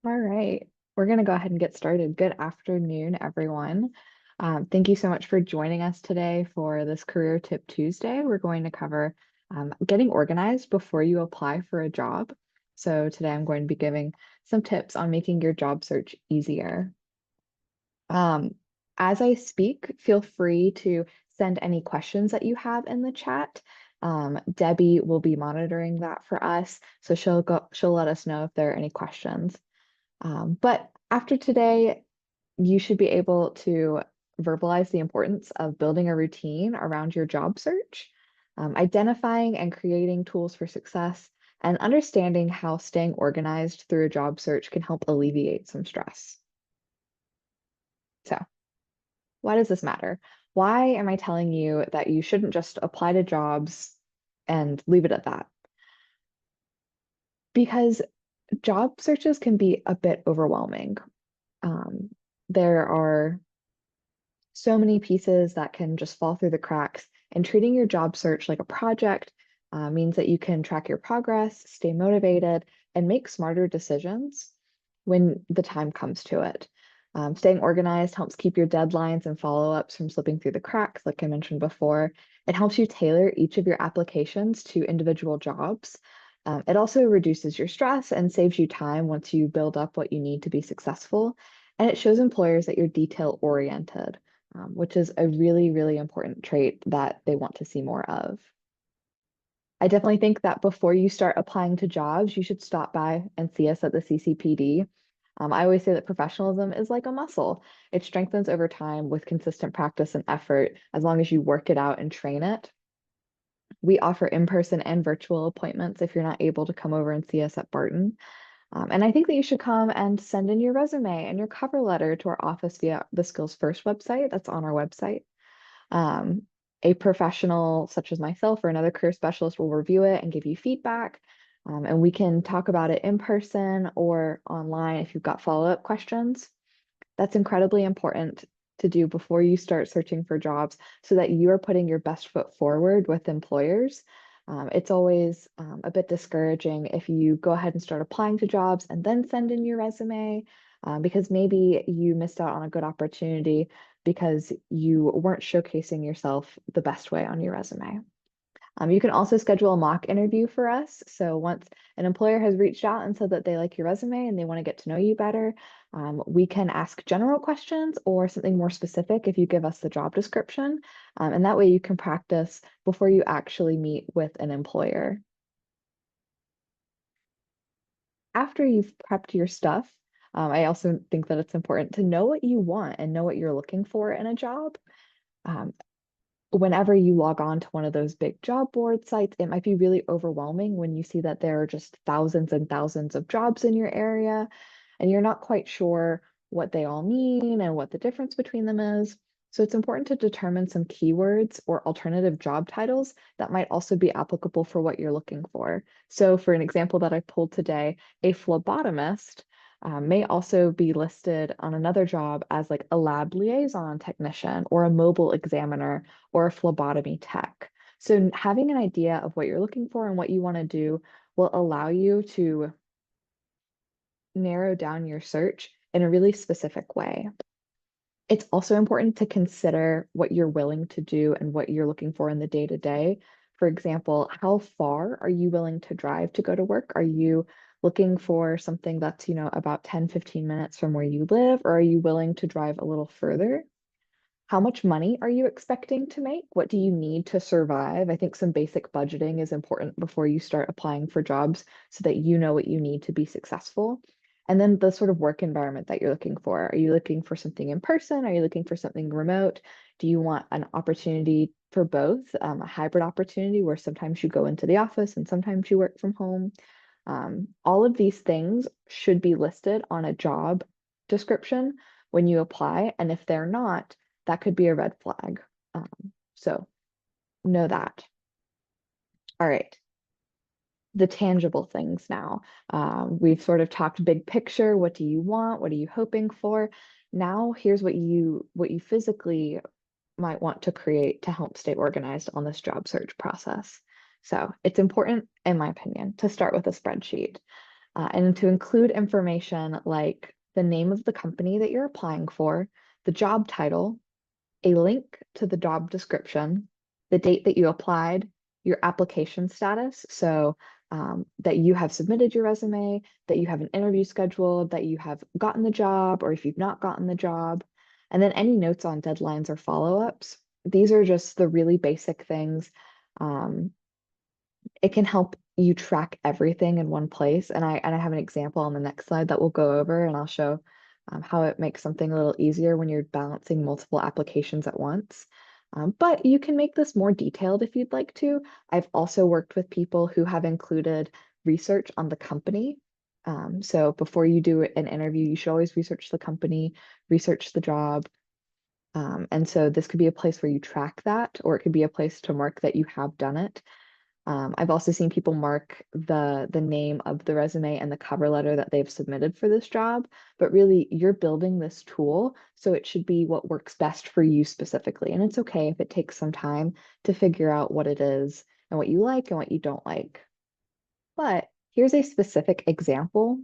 All right, we're going to go ahead and get started. Good afternoon, everyone. Thank you so much for joining us today for this Career Tip Tuesday. We're going to cover getting organized before you apply for a job. So today I'm going to be giving some tips on making your job search easier. Um, as I speak, feel free to send any questions that you have in the chat. Debbie will be monitoring that for us, so she'll let us know if there are any questions. But after today, you should be able to verbalize the importance of building a routine around your job search, identifying and creating tools for success, and understanding how staying organized through a job search can help alleviate some stress. So, why does this matter? Why am I telling you that you shouldn't just apply to jobs and leave it at that? Because job searches can be a bit overwhelming. Um, there are so many pieces that can just fall through the cracks. And treating your job search like a project means that you can track your progress, stay motivated, and make smarter decisions when the time comes to it. Staying organized helps keep your deadlines and follow-ups from slipping through the cracks, like I mentioned before. It helps you tailor each of your applications to individual jobs. It also reduces your stress and saves you time once you build up what you need to be successful. And it shows employers that you're detail oriented, which is a really, really important trait that they want to see more of. I definitely think that before you start applying to jobs, you should stop by and see us at the CCPD. I always say that professionalism is like a muscle. It strengthens over time with consistent practice and effort as long as you work it out and train it. We offer in-person and virtual appointments if you're not able to come over and see us at Barton. And I think that you should come and send in your resume and your cover letter to our office via the Skills First website that's on our website. Um, a professional such as myself or another career specialist will review it and give you feedback. And we can talk about it in person or online if you've got follow-up questions. That's incredibly important to do before you start searching for jobs so that you are putting your best foot forward with employers. It's always a bit discouraging if you go ahead and start applying to jobs and then send in your resume because maybe you missed out on a good opportunity because you weren't showcasing yourself the best way on your resume. You can also schedule a mock interview for us. So once an employer has reached out and said that they like your resume and they want to get to know you better, we can ask general questions or something more specific if you give us the job description. And that way you can practice before you actually meet with an employer. After you've prepped your stuff, I also think that it's important to know what you want and know what you're looking for in a job. Um, Whenever you log on to one of those big job board sites, it might be really overwhelming when you see that there are just thousands and thousands of jobs in your area, and you're not quite sure what they all mean and what the difference between them is. So it's important to determine some keywords or alternative job titles that might also be applicable for what you're looking for. So for an example that I pulled today, a phlebotomist may also be listed on another job as like a lab liaison technician or a mobile examiner or a phlebotomy tech. So having an idea of what you're looking for and what you want to do will allow you to narrow down your search in a really specific way. It's also important to consider what you're willing to do and what you're looking for in the day to day. For example, how far are you willing to drive to go to work? Are you looking for something that's, about 10, 15 minutes from where you live, or are you willing to drive a little further? How much money are you expecting to make? What do you need to survive? I think some basic budgeting is important before you start applying for jobs so that you know what you need to be successful. And then the sort of work environment that you're looking for. Are you looking for something in person? Are you looking for something remote? Do you want an opportunity for both, a hybrid opportunity where sometimes you go into the office and sometimes you work from home? All of these things should be listed on a job description when you apply. And if they're not, that could be a red flag. So know that. All right, the tangible things now. We've sort of talked big picture. What do you want? What are you hoping for? Now here's what you physically might want to create to help stay organized on this job search process. So it's important, in my opinion, to start with a spreadsheet. and to include information like the name of the company that you're applying for, the job title, a link to the job description, the date that you applied, your application status. So that you have submitted your resume, that you have an interview scheduled, that you have gotten the job, or if you've not gotten the job, and then any notes on deadlines or follow-ups. These are just the really basic things. Um, it can help you track everything in one place. And I have an example on the next slide that we'll go over, and I'll show how it makes something a little easier when you're balancing multiple applications at once. But you can make this more detailed if you'd like to. I've also worked with people who have included research on the company. So before you do an interview, you should always research the company, research the job. And so this could be a place where you track that, or it could be a place to mark that you have done it. I've also seen people mark the name of the resume and the cover letter that they've submitted for this job, but really you're building this tool, so it should be what works best for you specifically. And it's okay if it takes some time to figure out what it is and what you like and what you don't like. But here's a specific example.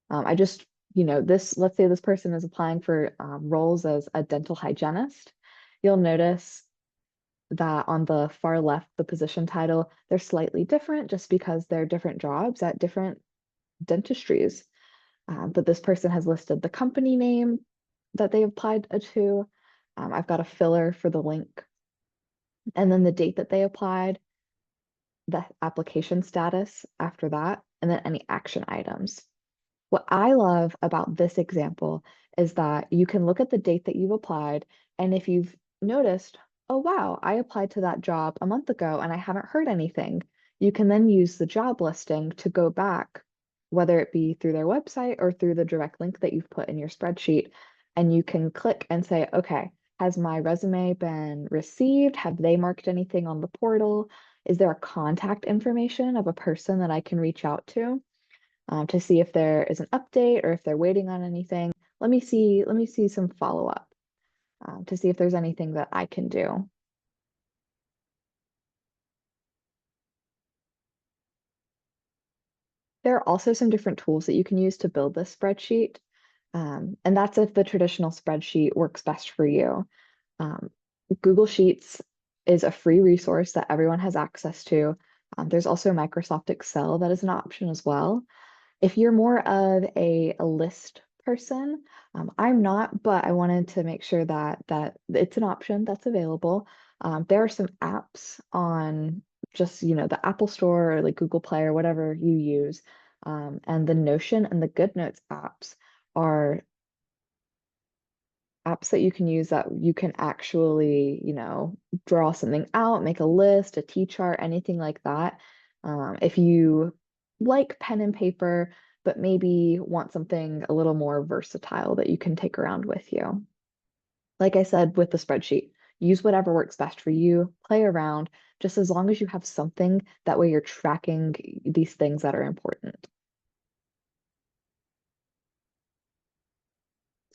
I just, let's say this person is applying for roles as a dental hygienist. You'll notice that on the far left, the position title, they're slightly different just because they're different jobs at different dentistries. But this person has listed the company name that they applied to. I've got a filler for the link, and then the date that they applied, the application status after that, and then any action items. What I love about this example is that you can look at the date that you've applied, and if you've noticed, oh wow, I applied to that job a month ago and I haven't heard anything, you can then use the job listing to go back, whether it be through their website or through the direct link that you've put in your spreadsheet, and you can click and say, okay, has my resume been received? Have they marked anything on the portal? Is there a contact information of a person that I can reach out to see if there is an update or if they're waiting on anything? Let me see some follow-up to see if there's anything that I can do. There are also some different tools that you can use to build this spreadsheet. And that's if the traditional spreadsheet works best for you. Um, Google Sheets is a free resource that everyone has access to. There's also Microsoft Excel that is an option as well. If you're more of a list person, I'm not, but I wanted to make sure that it's an option that's available. There are some apps on just, the Apple Store or like Google Play or whatever you use. And the Notion and the GoodNotes apps are apps that you can use that you can actually, draw something out, make a list, a T-chart, anything like that. If you like pen and paper, but maybe want something a little more versatile that you can take around with you. Like I said with the spreadsheet, use whatever works best for you, play around, just as long as you have something, that way you're tracking these things that are important.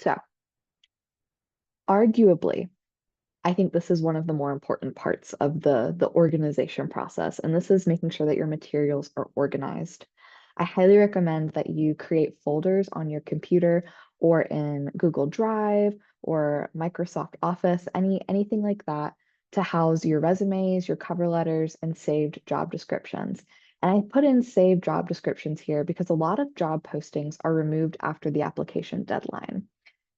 So, arguably, I think this is one of the more important parts of the organization process, and this is making sure that your materials are organized. I highly recommend that you create folders on your computer or in Google Drive or Microsoft Office, anything like that, to house your resumes, your cover letters, and saved job descriptions. And I put in saved job descriptions here because a lot of job postings are removed after the application deadline.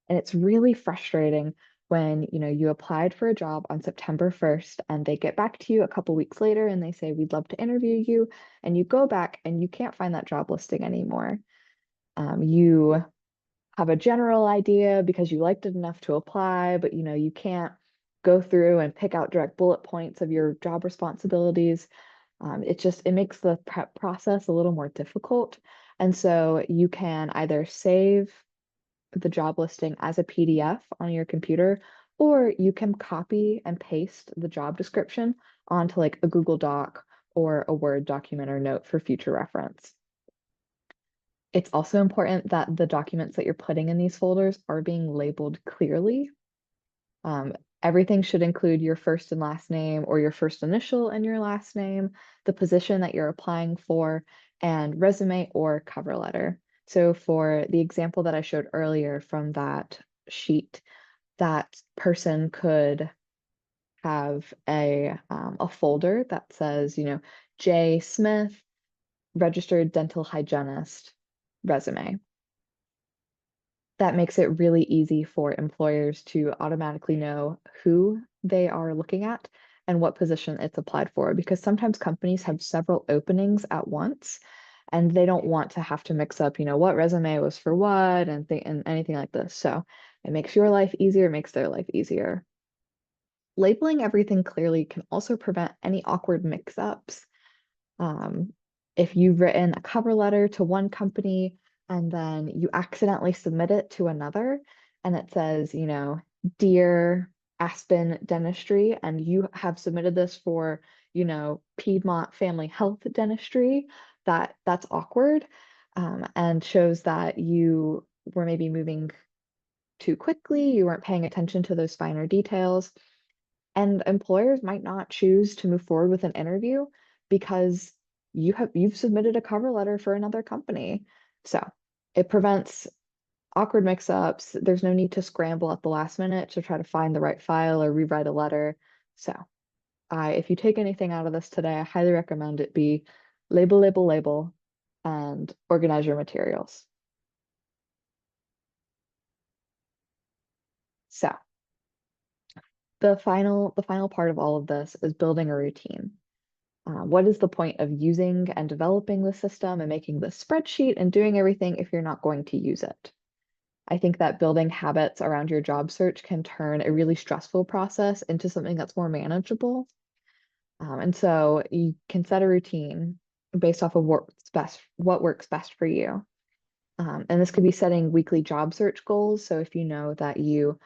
And it's really frustrating when, you applied for a job on September 1st and they get back to you a couple weeks later and they say, we'd love to interview you. And you go back and you can't find that job listing anymore. You have a general idea because you liked it enough to apply, but you can't go through and pick out direct bullet points of your job responsibilities. It makes the prep process a little more difficult. And so you can either save the job listing as a PDF on your computer, or you can copy and paste the job description onto like a Google Doc or a Word document or note for future reference. It's also important that the documents that you're putting in these folders are being labeled clearly. Um, Everything should include your first and last name or your first initial and your last name, the position that you're applying for, and resume or cover letter. So for the example that I showed earlier from that sheet, that person could have a folder that says, J. Smith, registered dental hygienist, resume. That makes it really easy for employers to automatically know who they are looking at and what position it's applied for, because sometimes companies have several openings at once and they don't want to have to mix up, what resume was for what and anything like this. So it makes your life easier, it makes their life easier. Labeling everything clearly can also prevent any awkward mix-ups. Um, if you've written a cover letter to one company and then you accidentally submit it to another, and it says, Dear Aspen Dentistry, and you have submitted this for, Piedmont Family Health Dentistry, that's awkward, and shows that you were maybe moving too quickly, you weren't paying attention to those finer details. And employers might not choose to move forward with an interview because you've submitted a cover letter for another company. So it prevents awkward mix-ups. There's no need to scramble at the last minute to try to find the right file or rewrite a letter. So if you take anything out of this today, I highly recommend it be label, label, label, and organize your materials. So the final part of all of this is building a routine. What is the point of using and developing the system and making the spreadsheet and doing everything if you're not going to use it? I think that building habits around your job search can turn a really stressful process into something that's more manageable. And so you can set a routine based off of what works best for you. And this could be setting weekly job search goals. So if you know that you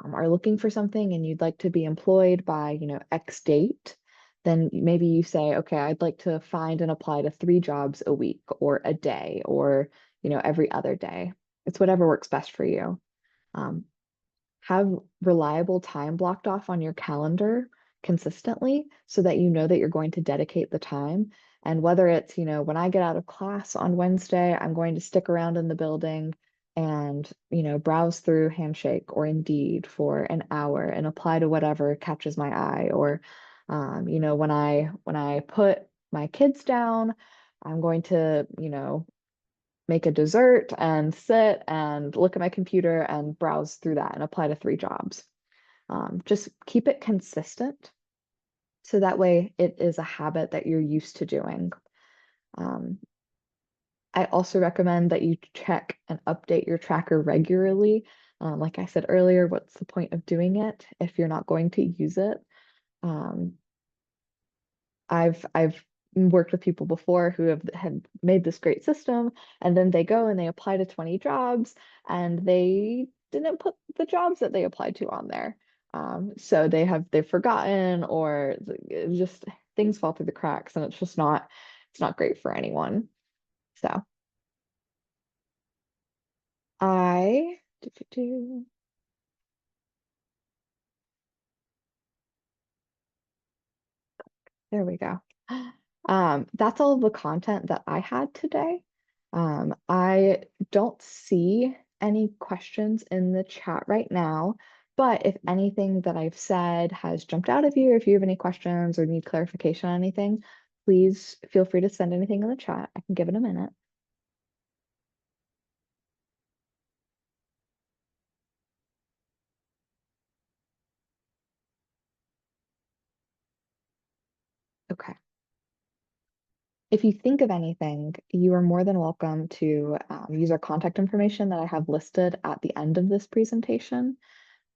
are looking for something and you'd like to be employed by, X date, then maybe you say, okay, I'd like to find and apply to 3 jobs a week or a day or, every other day. It's whatever works best for you. Um, have reliable time blocked off on your calendar consistently so that you know that you're going to dedicate the time. And whether it's, when I get out of class on Wednesday, I'm going to stick around in the building and, browse through Handshake or Indeed for an hour and apply to whatever catches my eye. Or, when I put my kids down, I'm going to, make a dessert and sit and look at my computer and browse through that and apply to 3 jobs. Just keep it consistent so that way it is a habit that you're used to doing. Um, I also recommend that you check and update your tracker regularly. Like I said earlier, what's the point of doing it if you're not going to use it? Um, I've worked with people before who have had made this great system, and then they go and they apply to 20 jobs, and they didn't put the jobs that they applied to on there. So they've forgotten, or just things fall through the cracks, and it's not great for anyone. So I do, do, do. There we go. That's all of the content that I had today. I don't see any questions in the chat right now, but if anything that I've said has jumped out of you, if you have any questions or need clarification on anything, please feel free to send anything in the chat. I can give it a minute. Okay. If you think of anything, you are more than welcome to use our contact information that I have listed at the end of this presentation.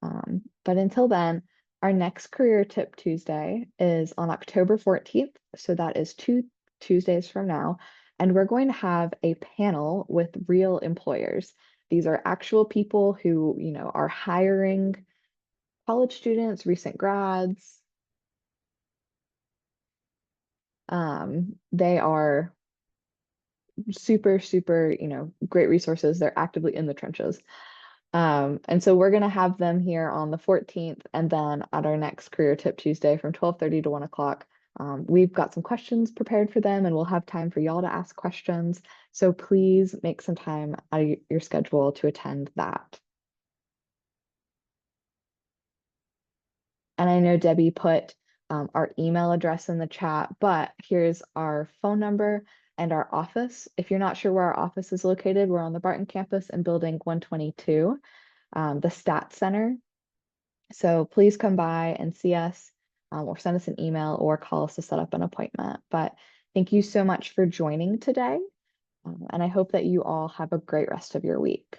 But until then, our next Career Tip Tuesday is on October 14th. So that is 2 Tuesdays from now. And we're going to have a panel with real employers. These are actual people who, are hiring college students, recent grads. They are super, super, great resources. They're actively in the trenches. And so we're going to have them here on the 14th and then at our next Career Tip Tuesday from 12:30 to 1 o'clock. We've got some questions prepared for them and we'll have time for y'all to ask questions. So please make some time out of your schedule to attend that. And I know Debbie put our email address in the chat, but here's our phone number and our office. If you're not sure where our office is located, we're on the Barton campus in building 122, the Stats Center. So please come by and see us or send us an email or call us to set up an appointment. But thank you so much for joining today. And I hope that you all have a great rest of your week.